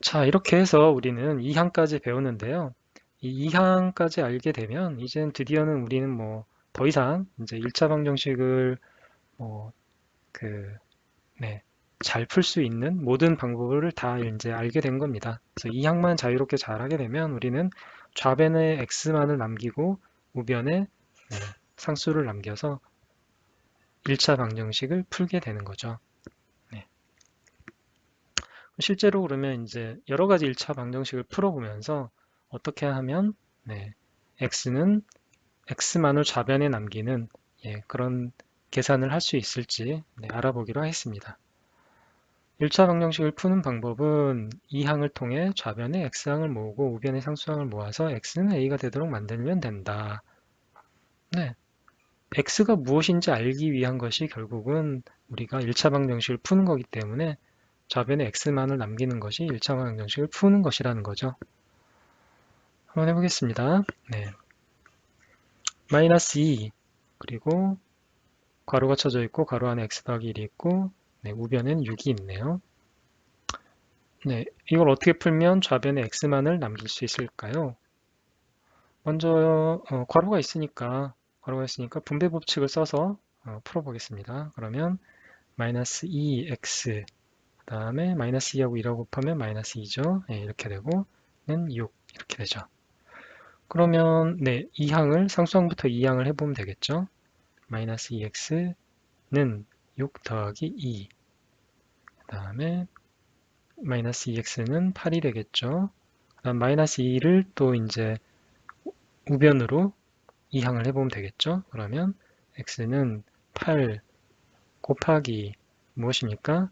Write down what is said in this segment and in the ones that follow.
자, 이렇게 해서 우리는 2항까지 배웠는데요. 이 2항까지 알게 되면 이제는 드디어는 우리는 뭐 더 이상 이제 1차 방정식을 뭐 그, 네, 잘 풀 수 있는 모든 방법을 다 이제 알게 된 겁니다. 그래서 2항만 자유롭게 잘 하게 되면 우리는 좌변에 x만을 남기고 우변에 네, 상수를 남겨서 1차 방정식을 풀게 되는 거죠. 네. 실제로 그러면 이제 여러 가지 1차 방정식을 풀어보면서 어떻게 하면 네, x는 x만을 좌변에 남기는 예, 그런 계산을 할 수 있을지 네, 알아보기로 하겠습니다. 1차 방정식을 푸는 방법은 2항을 통해 좌변에 x항을 모으고 우변에 상수항을 모아서 x는 a가 되도록 만들면 된다. 네, x가 무엇인지 알기 위한 것이 결국은 우리가 1차 방정식을 푸는 거기 때문에 좌변에 x만을 남기는 것이 1차 방정식을 푸는 것이라는 거죠. 한번 해보겠습니다. 네, 마이너스 2 그리고 괄호가 쳐져 있고 괄호 안에 x 더하기 1이 있고 네, 우변엔 6이 있네요. 네, 이걸 어떻게 풀면 좌변에 x만을 남길 수 있을까요? 먼저 괄호가 있으니까 분배 법칙을 써서 풀어보겠습니다. 그러면 마이너스 2x 그 다음에 마이너스 2하고 1하고 곱하면 마이너스 2죠. 네, 이렇게 되고 는 6 이렇게 되죠. 그러면 네, 2항을 상수항부터 2항을 해보면 되겠죠. 마이너스 2x는 6 더하기 2 그 다음에 마이너스 2x는 8이 되겠죠. 그 다음 마이너스 2를 또 이제 우변으로 2항을 해보면 되겠죠. 그러면 x는 8 곱하기 무엇입니까?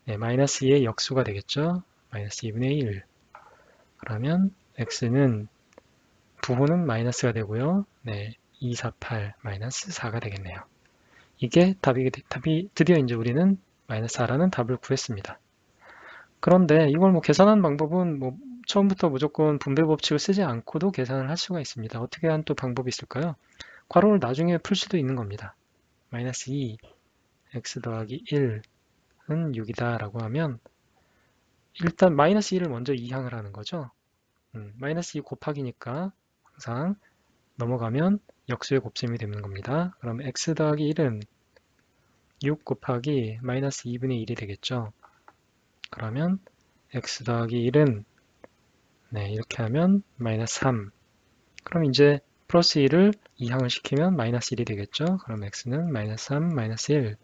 네, 마이너스 2의 역수가 되겠죠. 마이너스 2분의 1. 그러면 x는 부호는 마이너스가 되고요. 네, 2, 4, 8 마이너스 4가 되겠네요. 이게 답이 드디어 이제 우리는 마이너스 4라는 답을 구했습니다. 그런데 이걸 뭐 계산하는 방법은 뭐 처음부터 무조건 분배 법칙을 쓰지 않고도 계산을 할 수가 있습니다. 어떻게 한 또 방법이 있을까요? 괄호를 나중에 풀 수도 있는 겁니다. 마이너스 2 x 더하기 1은 6이다 라고 하면 일단 마이너스 1을 먼저 이항을 하는 거죠. 마이너스 2 곱하기니까 항상 넘어가면 역수의 곱셈이 되는 겁니다. 그럼 x 더하기 1은 6 곱하기 마이너스 2분의 1이 되겠죠. 그러면 x 더하기 1은 네, 이렇게 하면 마이너스 3. 그럼 이제 플러스 1을 2항을 시키면 마이너스 1이 되겠죠. 그럼 x는 마이너스 3, 마이너스 1,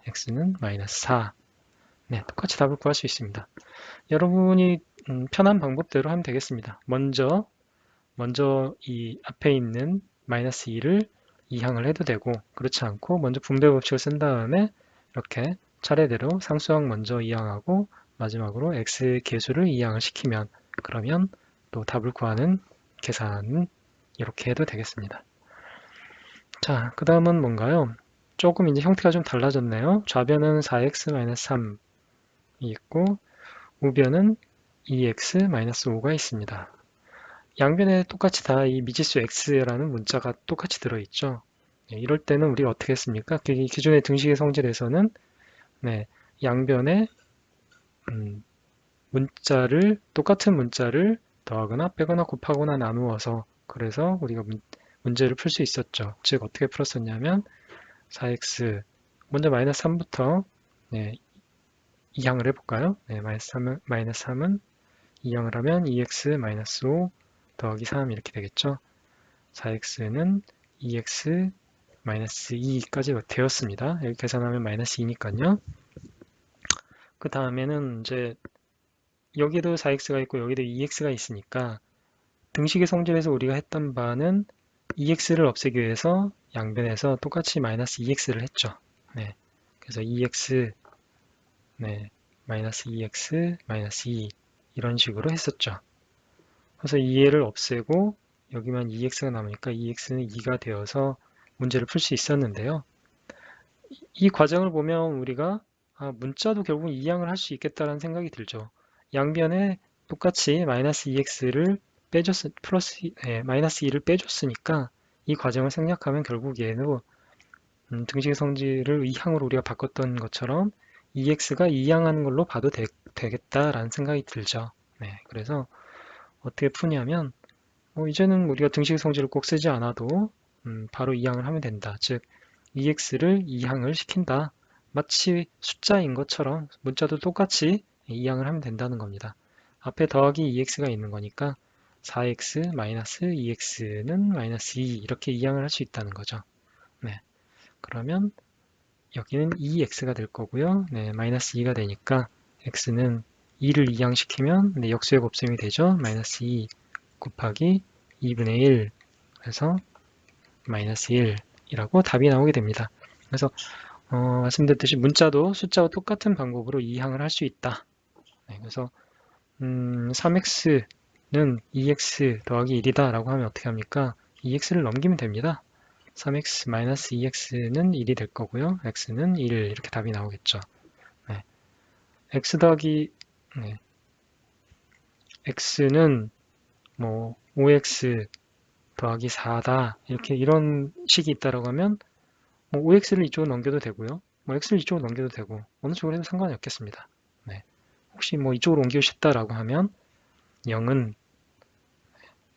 x는 마이너스 4. 네, 똑같이 답을 구할 수 있습니다. 여러분이 편한 방법대로 하면 되겠습니다. 먼저 이 앞에 있는 마이너스 2를 2항을 해도 되고 그렇지 않고 먼저 분배 법칙을 쓴 다음에 이렇게 차례대로 상수항 먼저 2항하고 마지막으로 x 계수를 2항을 시키면 그러면 또 답을 구하는 계산은 이렇게 해도 되겠습니다. 자, 그 다음은 뭔가요? 조금 이제 형태가 좀 달라졌네요. 좌변은 4x-3이 있고 우변은 2x-5가 있습니다. 양변에 똑같이 다 이 미지수 x라는 문자가 똑같이 들어있죠. 네, 이럴 때는 우리가 어떻게 했습니까? 기존의 등식의 성질에서는 네, 양변에 똑같은 문자를 더하거나 빼거나 곱하거나 나누어서 그래서 우리가 문제를 풀 수 있었죠. 즉 어떻게 풀었었냐면 4x 먼저 마이너스 3부터 네, 2항을 해볼까요? 네, 마이너스 3은 2항을 하면 2x 마이너스 5 더하기 3 이렇게 되겠죠. 4x는 2x 마이너스 2까지 되었습니다. 여기 계산하면 마이너스 2니까요. 그 다음에는 이제 여기도 4x가 있고 여기도 2x가 있으니까 등식의 성질에서 우리가 했던 바는 2x를 없애기 위해서 양변에서 똑같이 마이너스 2x를 했죠. 네. 그래서 2x 네, 마이너스 2x 마이너스 2 이런 식으로 했었죠. 그래서 2를 없애고 여기만 2x가 남으니까 2x는 2가 되어서 문제를 풀 수 있었는데요. 이 과정을 보면 우리가 문자도 결국 이항을 할 수 있겠다라는 생각이 들죠. 양변에 똑같이 마이너스 2x를 마이너스 2를 빼줬으니까 이 과정을 생략하면 결국 얘도 등식의 성질을 이항으로 우리가 바꿨던 것처럼 2x가 이항하는 걸로 봐도 되겠다라는 생각이 들죠. 네, 그래서 어떻게 푸냐면 이제는 우리가 등식 성질을 꼭 쓰지 않아도 바로 이항을 하면 된다. 즉 EX를 이항을 시킨다. 마치 숫자인 것처럼 문자도 똑같이 이항을 하면 된다는 겁니다. 앞에 더하기 EX가 있는 거니까 4X 마이너스 EX는 마이너스 2 이렇게 이항을 할 수 있다는 거죠. 네, 그러면 여기는 2X가 될 거고요. 네, 마이너스 2가 되니까 X는 2를 이항시키면 네, 역수의 곱셈이 되죠. 마이너스 2 곱하기 2분의 1 그래서 마이너스 1이라고 답이 나오게 됩니다. 그래서 말씀드렸듯이 문자도 숫자와 똑같은 방법으로 이항을 할 수 있다. 네, 그래서 3x는 2x 더하기 1이다 라고 하면 어떻게 합니까? 2x를 넘기면 됩니다. 3x 마이너스 2x는 1이 될 거고요. x는 1 이렇게 답이 나오겠죠. 네. x 더하기 네. x는 뭐 5x 더하기 4다 이렇게 이런 식이 있다라고 하면 뭐 5x를 이쪽으로 넘겨도 되고요. 뭐 x를 이쪽으로 넘겨도 되고 어느 쪽으로 해도 상관이 없겠습니다. 네. 혹시 뭐 이쪽으로 옮기고 싶다라고 하면 0은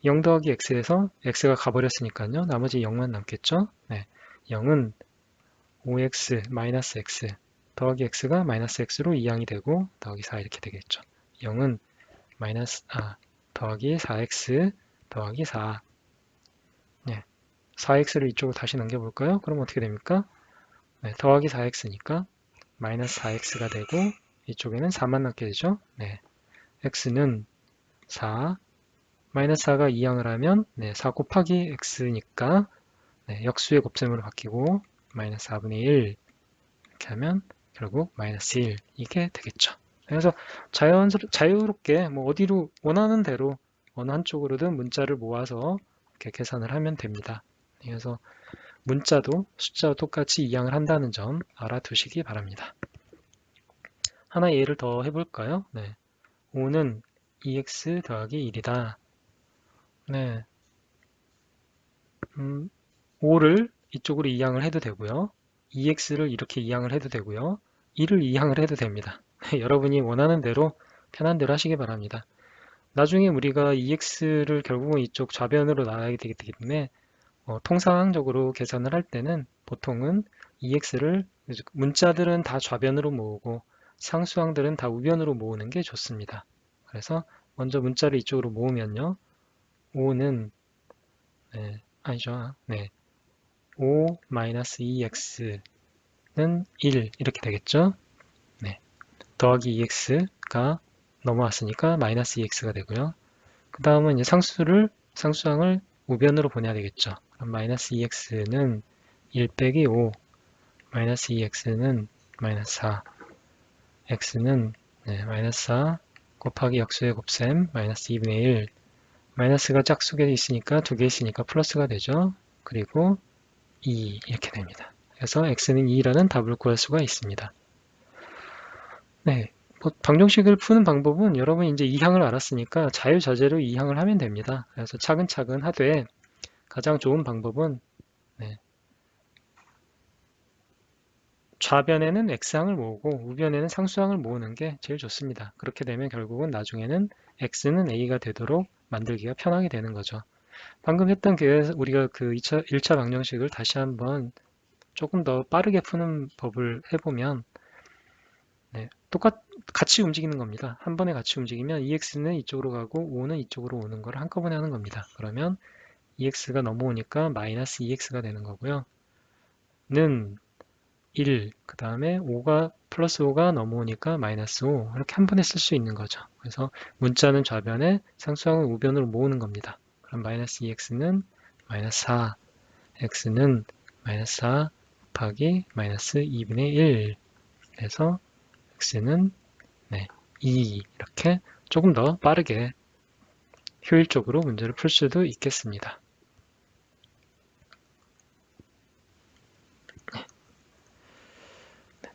0 더하기 x에서 x가 가버렸으니까요. 나머지 0만 남겠죠. 네. 0은 5x 마이너스 x 더하기 x가 마이너스 x로 이항이 되고 더하기 4 이렇게 되겠죠. 0은 더하기 4x 더하기 4 네. 4x를 이쪽으로 다시 넘겨볼까요? 그럼 어떻게 됩니까? 네, 더하기 4x니까 마이너스 4x가 되고 이쪽에는 4만 남게 되죠. 네, x는 4, 마이너스 4가 이항을 하면 4 곱하기 x니까 역수의 곱셈으로 바뀌고 마이너스 4분의 1 이렇게 하면 결국 마이너스 1 이게 되겠죠. 그래서 자유롭게 뭐 어디로 원하는 대로 어느 한쪽으로든 문자를 모아서 이렇게 계산을 하면 됩니다. 그래서 문자도 숫자와 똑같이 이항을 한다는 점 알아두시기 바랍니다. 하나 예를 더 해볼까요? 네. 5는 2x 더하기 1이다. 네. 5를 이쪽으로 이항을 해도 되고요. 2x를 이렇게 이항을 해도 되고요. 1을 이항을 해도 됩니다. 여러분이 원하는 대로 편한 대로 하시기 바랍니다. 나중에 우리가 2x를 결국은 이쪽 좌변으로 나가게 되기 때문에 통상적으로 계산을 할 때는 보통은 EX를 문자들은 다 좌변으로 모으고 상수항들은 다 우변으로 모으는 게 좋습니다. 그래서 먼저 문자를 이쪽으로 모으면요. 5는 아니죠. 5-2x는 1 이렇게 되겠죠. 네. 더하기 2x가 넘어왔으니까 마이너스 2x가 되고요. 그 다음은 이제 상수항을 우변으로 보내야 되겠죠. 그럼 마이너스 2x는 1 빼기 5, 마이너스 2x는 마이너스 4, x는 마이너스 4 곱하기 역수의 곱셈 마이너스 2분의 1, 마이너스가 짝수에 있으니까 두 개 있으니까 플러스가 되죠. 그리고 2 이렇게 됩니다. 그래서 x는 2라는 답을 구할 수가 있습니다. 네, 방정식을 푸는 방법은 여러분이 이제 이항을 알았으니까 자유자재로 이항을 하면 됩니다. 그래서 차근차근 하되 가장 좋은 방법은 좌변에는 x항을 모으고 우변에는 상수항을 모으는 게 제일 좋습니다. 그렇게 되면 결국은 나중에는 x는 a가 되도록 만들기가 편하게 되는 거죠. 방금 했던 우리가 그 1차 방정식을 다시 한번 조금 더 빠르게 푸는 법을 해보면 같이 움직이는 겁니다. 한 번에 같이 움직이면 2x는 이쪽으로 가고 5는 이쪽으로 오는 걸 한꺼번에 하는 겁니다. 그러면 2x가 넘어오니까 마이너스 2x가 되는 거고요. 는 1, 그 다음에 5가 플러스 5가 넘어오니까 마이너스 5 이렇게 한 번에 쓸 수 있는 거죠. 그래서 문자는 좌변에 상수항은 우변으로 모으는 겁니다. 그럼 마이너스 2x는 마이너스 4, x는 마이너스 4 곱하기 마이너스 2분의 1 그래서 x는 2 이렇게 조금 더 빠르게 효율적으로 문제를 풀 수도 있겠습니다.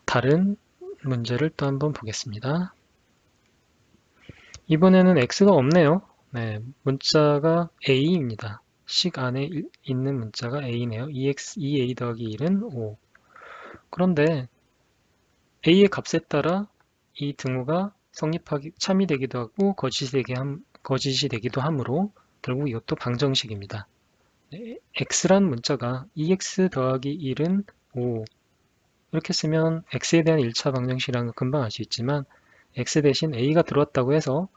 다른 문제를 또 한번 보겠습니다. 이번에는 x가 없네요. 문자가 a입니다. 식 안에 있는 문자가 a네요. 2a 더하기 1은 5. 그런데 a의 값에 따라 이 등호가 참이 되기도 하고 거짓이 되기도 하므로 결국 이것도 방정식입니다. x란 문자가 2x 더하기 1은 5 이렇게 쓰면 x에 대한 1차 방정식이라는 거 금방 알 수 있지만 x 대신 a가 들어왔다고 해서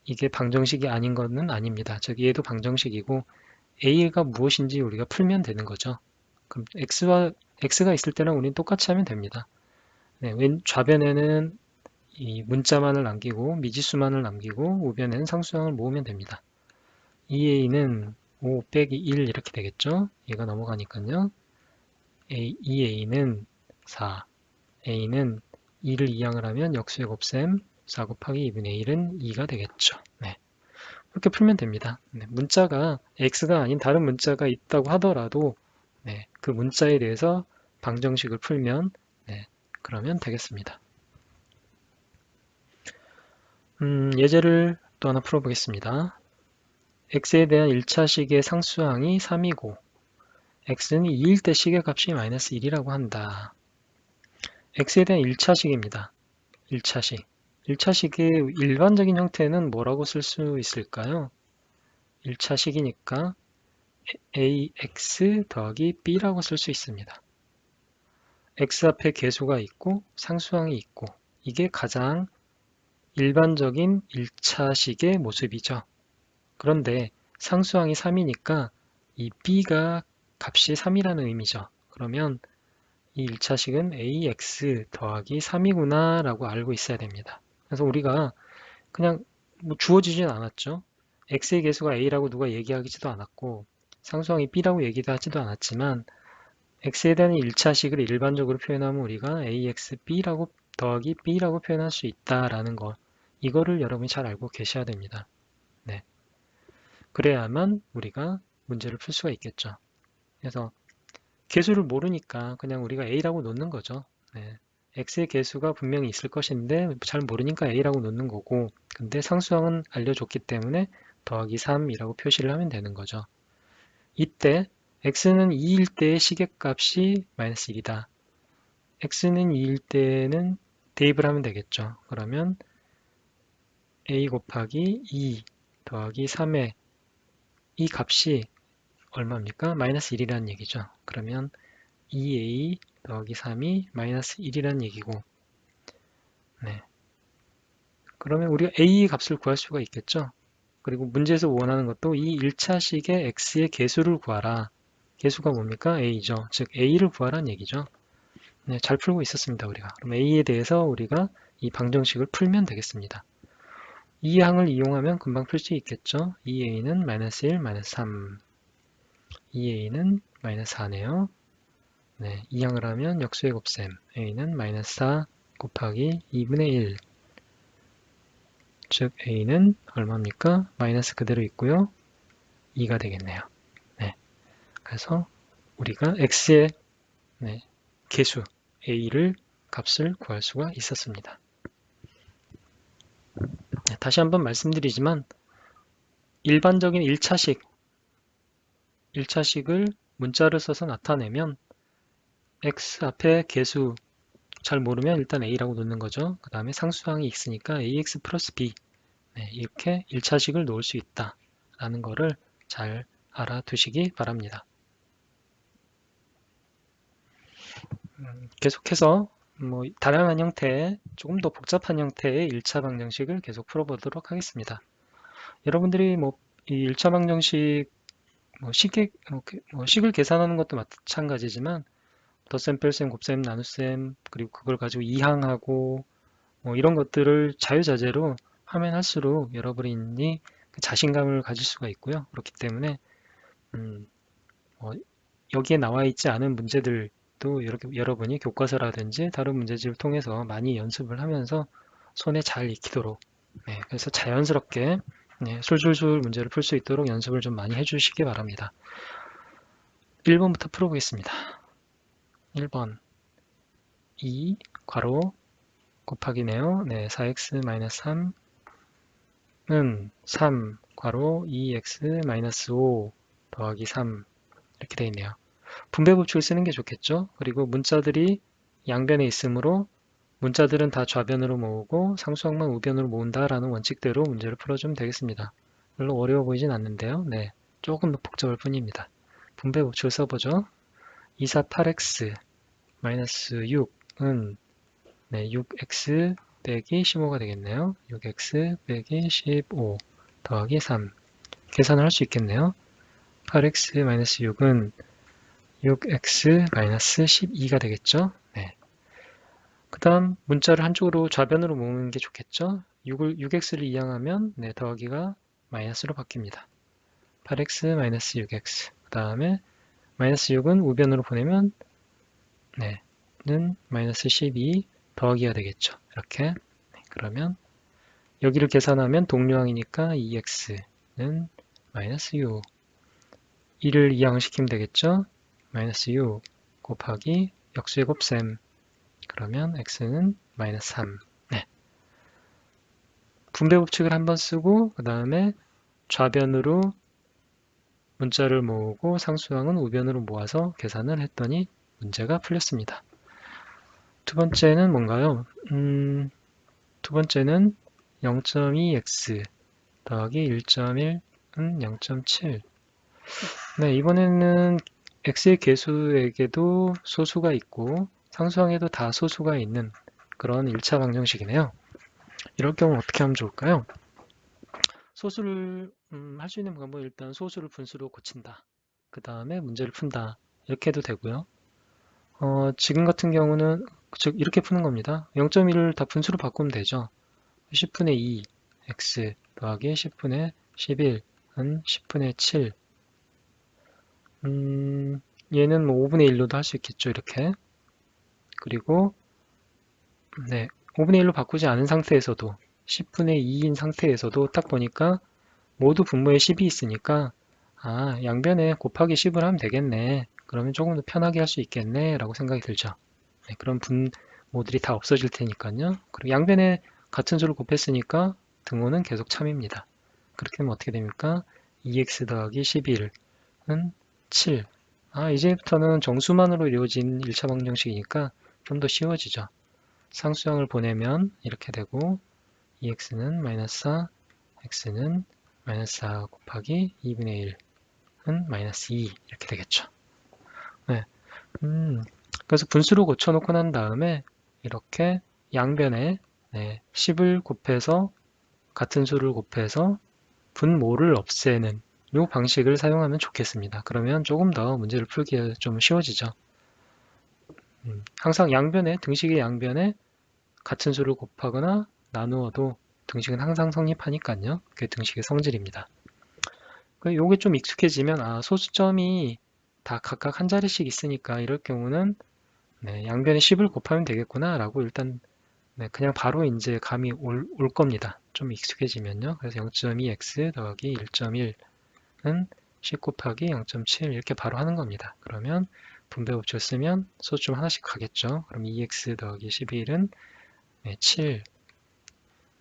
이게 방정식이 아닌 것은 아닙니다. 즉 얘도 방정식이고 a가 무엇인지 우리가 풀면 되는 거죠. 그럼 x가 있을 때는 우리는 똑같이 하면 됩니다. 네, 왼 좌변에는 이 문자만을 남기고 미지수만을 남기고 우변에는 상수항을 모으면 됩니다. 2a는 5 빼기 1 이렇게 되겠죠. 얘가 넘어가니까요. 2a는 4, a는 2를 이항을 하면 역수의 곱셈 4 곱하기 2분의 1은 2가 되겠죠. 네. 이렇게 풀면 됩니다. 네, 문자가 x가 아닌 다른 문자가 있다고 하더라도 네, 그 문자에 대해서 방정식을 풀면 네, 그러면 되겠습니다. 예제를 또 하나 풀어보겠습니다. x에 대한 1차식의 상수항이 3이고 x는 2일 때 식의 값이 마이너스 1이라고 한다. x에 대한 1차식입니다. 1차식. 1차식의 일반적인 형태는 뭐라고 쓸 수 있을까요? 1차식이니까 ax 더하기 b라고 쓸 수 있습니다. x 앞에 계수가 있고 상수항이 있고 이게 가장 일반적인 1차식의 모습이죠. 그런데 상수항이 3이니까 이 b가 값이 3이라는 의미죠. 그러면 이 1차식은 ax 더하기 3이구나 라고 알고 있어야 됩니다. 그래서 우리가 그냥 뭐 주어지진 않았죠. x의 계수가 a라고 누가 얘기하지도 않았고 상수항이 b라고 얘기도 하지도 않았지만 x에 대한 1차식을 일반적으로 표현하면 우리가 axb라고 더하기 b라고 표현할 수 있다라는 거 이거를 여러분이 잘 알고 계셔야 됩니다. 네. 그래야만 우리가 문제를 풀 수가 있겠죠. 그래서 계수를 모르니까 그냥 우리가 a라고 놓는 거죠. 네. x의 계수가 분명히 있을 것인데 잘 모르니까 a라고 놓는 거고 근데 상수항은 알려줬기 때문에 더하기 3이라고 표시를 하면 되는 거죠. 이때 x는 2일 때의 시계값이 마이너스 1이다. x는 2일 때는 대입을 하면 되겠죠. 그러면 a 곱하기 2 더하기 3의 이 값이 얼마입니까? 마이너스 1이라는 얘기죠. 그러면 2a 더하기 3이 마이너스 1이라는 얘기고 네. 그러면 우리가 a의 값을 구할 수가 있겠죠. 그리고 문제에서 원하는 것도 이 1차식의 x의 계수를 구하라. 계수가 뭡니까? a죠. 즉 a를 구하라는 얘기죠. 네, 잘 풀고 있었습니다. 우리가. 그럼 a에 대해서 우리가 이 방정식을 풀면 되겠습니다. 이 항을 이용하면 금방 풀 수 있겠죠. 2a는 마이너스 1, 마이너스 3 2a는 마이너스 4네요. 네, 이 항을 하면 역수의 곱셈 a는 마이너스 4 곱하기 2분의 1 즉 a는 얼마입니까? 마이너스 그대로 있고요. 2가 되겠네요. 네, 그래서 우리가 x의 네, 계수 a를 값을 구할 수가 있었습니다. 네, 다시 한번 말씀드리지만 일반적인 1차식을 문자를 써서 나타내면 x 앞에 계수 잘 모르면 일단 a라고 놓는 거죠. 그 다음에 상수항이 있으니까 ax 플러스 b 네, 이렇게 1차식을 놓을 수 있다 라는 거를 잘 알아두시기 바랍니다. 계속해서 뭐 다양한 형태의 조금 더 복잡한 형태의 1차 방정식을 계속 풀어보도록 하겠습니다. 여러분들이 뭐 이 1차 방정식 식을 계산하는 것도 마찬가지지만 덧셈, 뺄셈, 곱셈, 나눗셈 그리고 그걸 가지고 이항하고 뭐 이런 것들을 자유자재로 하면 할수록 여러분이 자신감을 가질 수가 있고요. 그렇기 때문에 여기에 나와 있지 않은 문제들도 이렇게 여러분이 교과서라든지 다른 문제집을 통해서 많이 연습을 하면서 손에 잘 익히도록 네, 그래서 자연스럽게 네, 술술술 문제를 풀 수 있도록 연습을 좀 많이 해주시기 바랍니다. 1번부터 풀어보겠습니다. 1번 2 괄호 곱하기네요. 네, 4x-3은 3 괄호 2x-5 더하기 3 이렇게 되어 있네요. 분배 법칙을 쓰는 게 좋겠죠. 그리고 문자들이 양변에 있으므로 문자들은 다 좌변으로 모으고 상수항만 우변으로 모은다라는 원칙대로 문제를 풀어주면 되겠습니다. 별로 어려워 보이진 않는데요. 네, 조금 더 복잡할 뿐입니다. 분배 법칙을 써보죠. 2, 4, 8x 마이너스 6은 네, 6x 빼기 15가 되겠네요. 6x 빼기 15 더하기 3 계산을 할 수 있겠네요. 8x 마이너스 6은 6x 마이너스 12가 되겠죠. 네. 그 다음 문자를 한쪽으로 좌변으로 모으는 게 좋겠죠. 6x를 이항하면 네, 더하기가 마이너스로 바뀝니다. 8x 마이너스 6x 그 다음에 마이너스 6은 우변으로 보내면 네, 는 마이너스 12 더하기가 되겠죠. 이렇게 네, 그러면 여기를 계산하면 동류항이니까 2x는 마이너스 6 2를 이항을 시키면 되겠죠. 마이너스 6 곱하기 역수의 곱셈 그러면 x는 마이너스 3 네. 분배 법칙을 한번 쓰고 그 다음에 좌변으로 문자를 모으고 상수항은 우변으로 모아서 계산을 했더니 문제가 풀렸습니다. 두 번째는 뭔가요? 두 번째는 0.2x 더하기 1.1은 0.7 네, 이번에는 x의 개수에게도 소수가 있고 상수항에도 다 소수가 있는 그런 1차 방정식이네요. 이럴 경우 어떻게 하면 좋을까요? 소수를 할 수 있는 방법은 일단 소수를 분수로 고친다. 그 다음에 문제를 푼다. 이렇게 해도 되고요. 지금 같은 경우는 즉 이렇게 푸는 겁니다. 0.1을 다 분수로 바꾸면 되죠. 10분의 2 x 더하기 10분의 11은 10분의 7 얘는 뭐 5분의 1로도 할 수 있겠죠. 이렇게. 그리고 네, 5분의 1로 바꾸지 않은 상태에서도 10분의 2인 상태에서도 딱 보니까 모두 분모에 10이 있으니까 아, 양변에 곱하기 10을 하면 되겠네. 그러면 조금 더 편하게 할 수 있겠네 라고 생각이 들죠. 네, 그런 분모들이 다 없어질 테니까요. 그리고 양변에 같은 수를 곱했으니까 등호는 계속 참입니다. 그렇게 하면 어떻게 됩니까? 2x 더하기 11은 7. 아, 이제부터는 정수만으로 이루어진 1차 방정식이니까 좀 더 쉬워지죠. 상수항을 보내면 이렇게 되고 2x는 마이너스 4, x는 마이너스 4 곱하기 2분의 1은 마이너스 2 이렇게 되겠죠. 네. 그래서 분수로 고쳐놓고 난 다음에 이렇게 양변에 네, 10을 곱해서 같은 수를 곱해서 분모를 없애는 이 방식을 사용하면 좋겠습니다. 그러면 조금 더 문제를 풀기에 좀 쉬워지죠. 항상 양변에 등식의 양변에 같은 수를 곱하거나 나누어도 등식은 항상 성립하니까요. 그게 등식의 성질입니다. 요게 좀 익숙해지면 아 소수점이 다 각각 한 자리씩 있으니까 이럴 경우는 네, 양변에 10을 곱하면 되겠구나 라고 일단 네, 그냥 바로 이제 감이 올 겁니다. 좀 익숙해지면요. 그래서 0.2x 더하기 1.1은 10 곱하기 0.7 이렇게 바로 하는 겁니다. 그러면 분배 법칙을 쓰면 소수점 하나씩 가겠죠. 그럼 2x 더하기 11은 네, 7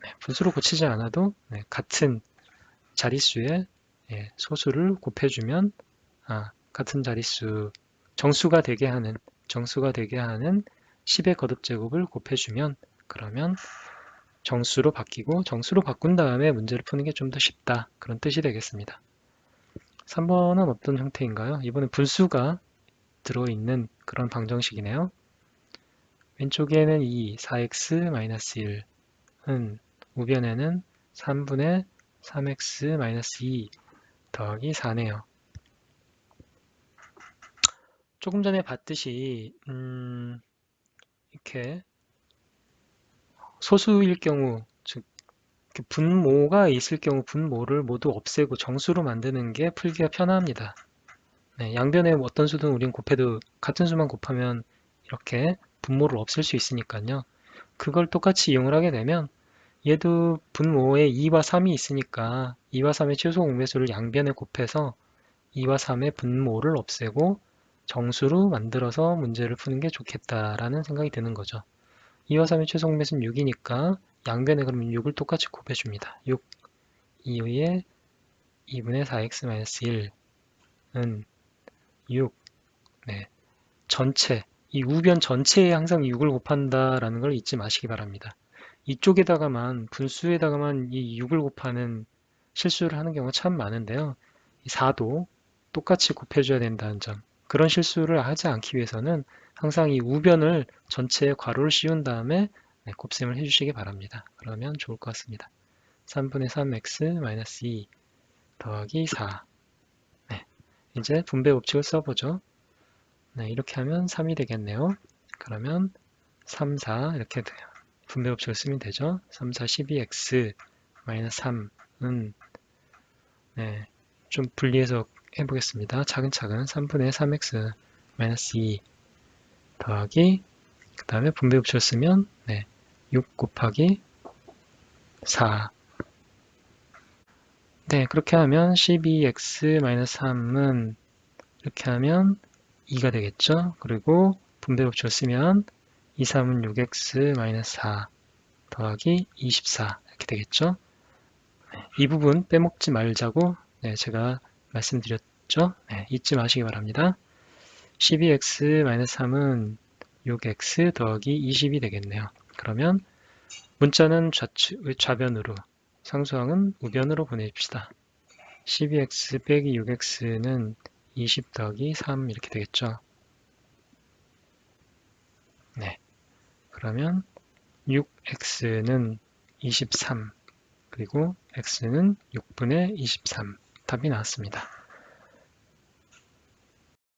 네, 분수로 고치지 않아도 네, 같은 자릿수의 예, 소수를 곱해주면 같은 자릿수 정수가 되게 하는 10의 거듭제곱을 곱해주면 그러면 정수로 바뀌고 정수로 바꾼 다음에 문제를 푸는 게 좀 더 쉽다. 그런 뜻이 되겠습니다. 3번은 어떤 형태인가요? 이번엔 분수가 들어있는 그런 방정식이네요. 왼쪽에는 2, 4x-1은 우변에는 3분의 3x-2 더하기 4네요. 조금 전에 봤듯이 이렇게 소수일 경우 즉 분모가 있을 경우 분모를 모두 없애고 정수로 만드는 게 풀기가 편합니다. 네, 양변에 어떤 수든 우린 곱해도 같은 수만 곱하면 이렇게 분모를 없앨 수 있으니까요. 그걸 똑같이 이용을 하게 되면 얘도 분모에 2와 3이 있으니까 2와 3의 최소 공배수를 양변에 곱해서 2와 3의 분모를 없애고 정수로 만들어서 문제를 푸는 게 좋겠다라는 생각이 드는 거죠. 2와 3의 최소 공배수는 6이니까 양변에 그러면 6을 똑같이 곱해줍니다. 6, 2의 2분의 4x-1은 6, 네, 전체 이 우변 전체에 항상 6을 곱한다라는 걸 잊지 마시기 바랍니다. 이쪽에다가만, 분수에다가만 이 6을 곱하는 실수를 하는 경우가 참 많은데요. 이 4도 똑같이 곱해줘야 된다는 점. 그런 실수를 하지 않기 위해서는 항상 이 우변을 전체에 괄호를 씌운 다음에 곱셈을 해주시기 바랍니다. 그러면 좋을 것 같습니다. 3분의 3x-2 더하기 4. 네, 이제 분배 법칙을 써보죠. 네, 이렇게 하면 3이 되겠네요. 그러면 3, 4 이렇게 돼요. 분배 법칙을 쓰면 되죠. 3, 4, 12x 3은 네, 좀 분리해서 해보겠습니다. 차근차근 3분의 3x 2 더하기 그 다음에 분배 법칙을 쓰면 6 곱하기 4. 네, 그렇게 하면 12x 3은 이렇게 하면 2가 되겠죠. 그리고 분배 법칙을 쓰면 2, 3은 6x 4 더하기 24 이렇게 되겠죠. 이 부분 빼먹지 말자고 제가 말씀드렸죠. 잊지 마시기 바랍니다. 12x 3은 6x 더하기 20이 되겠네요. 그러면 문자는 좌변으로, 상수항은 우변으로 보내줍시다. 12x 빼기 6x는 20 더하기 3 이렇게 되겠죠. 네. 그러면 6x는 23, 그리고 x는 6분의 23. 답이 나왔습니다.